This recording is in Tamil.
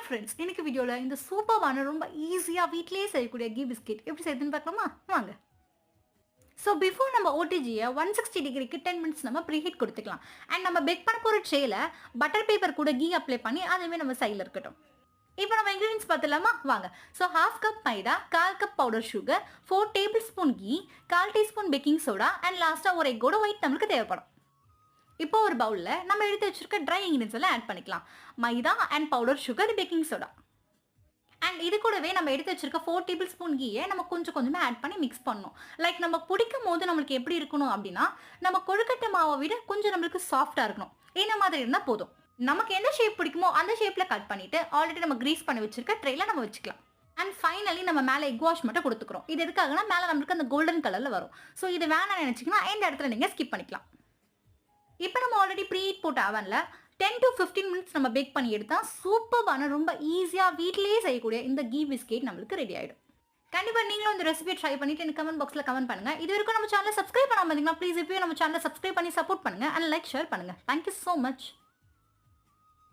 ஃப்ரெண்ட்ஸ், இன்னைக்கு வீடியோல இந்த சூப்பர்வான ரொம்ப ஈஸியா வீட்லயே செய்யக்கூடிய கீ பிஸ்கட் எப்படி செய்யுதுன்னு பார்க்கலாமா? வாங்க. ஸோ பிஃபோர் நம்ம ஓடிஜியை 160 டிகிரிக்கு 10 மினிட்ஸ் நம்ம ப்ரீஹீட் கொடுத்துக்கலாம். அண்ட் நம்ம பேக் பண்ண போகிற ட்ரேல பட்டர் பேப்பர் கூட கீ அப்ளை பண்ணி அதுவே நம்ம சைடில் இருக்கட்டும். இப்போ நம்ம இன்க்ரீடியன்ஸ் பார்த்துலாமா? வாங்க. So 1/2 cup maida, 1/4 cup powder sugar, 4 tablespoon ghee, 1/4 teaspoon baking soda and லாஸ்ட்டாக ஒரு எக்கோட ஒயிட் நம்மளுக்கு தேவைப்படும். இப்போ ஒரு பவுலில் நம்ம எடுத்து வச்சிருக்க ட்ரை இன்கிரீடியன்ஸ் எல்லாம் ஆட் பண்ணிக்கலாம். Maida and powder sugar, baking soda and இது கூடவே நம்ம எடுத்து வச்சிருக்க 4 டேபிள் ஸ்பூன் கீயை நம்ம கொஞ்சம் கொஞ்சமாக ஆட் பண்ணி மிக்ஸ் பண்ணணும். லைக் நம்ம பிடிக்கும் போது நம்மளுக்கு எப்படி இருக்கணும் அப்படின்னா, நம்ம கொழுக்கட்டை மாவை விட கொஞ்சம் நம்மளுக்கு சாஃப்டாக இருக்கணும். இந்த மாதிரி இருந்தால் போதும். நமக்கு எந்த ஷேப் பிடிக்குமோ அந்த ஷேப்பில் கட் பண்ணிவிட்டு ஆல்ரெடி நம்ம கிரீஸ் பண்ணி வச்சிருக்க ட்ரேல நம்ம வச்சுக்கலாம். அண்ட் ஃபைனலி நம்ம மேலே எக் வாஷ் மட்டும் கொடுத்துக்கிறோம். இது எதுக்காகனா மேலே நம்மளுக்கு அந்த கோல்டன் கலரில் வரும். ஸோ இது வேணாம்னு நினச்சிங்கன்னா இந்த இடத்துல நீங்கள் ஸ்கிப் பண்ணிக்கலாம். இப்போ நம்ம ஆல்ரெடி ப்ரீ ஹீட் போட்ட அவனில் 10 to 15 மினிட்ஸ் நம்ம பேக் பண்ணி எடுத்தால் சூப்பர்வான ரொம்ப ஈஸியாக வீட்டிலேயே செய்யக்கூடிய இந்த கீ பிஸ்கெட் நம்மளுக்கு ரெடி ஆகிடும். கண்டிப்பாக நீங்களும் இந்த ரெசிபியை ட்ரை பண்ணிட்டு எனக்கு கமெண்ட் பாக்ஸில் கமெண்ட் பண்ணுங்கள். இது வரைக்கும் நம்ம சேனலை சப்ஸ்கிரைப் பண்ணாமல் இருந்தீங்கன்னா ப்ளீஸ் இப்போ நம்ம சேனலை சப்ஸ்கிரைப் பண்ணி சப்போர்ட் பண்ணுங்கள் அண்ட் லைக் ஷேர் பண்ணுங்கள். Thank you so much.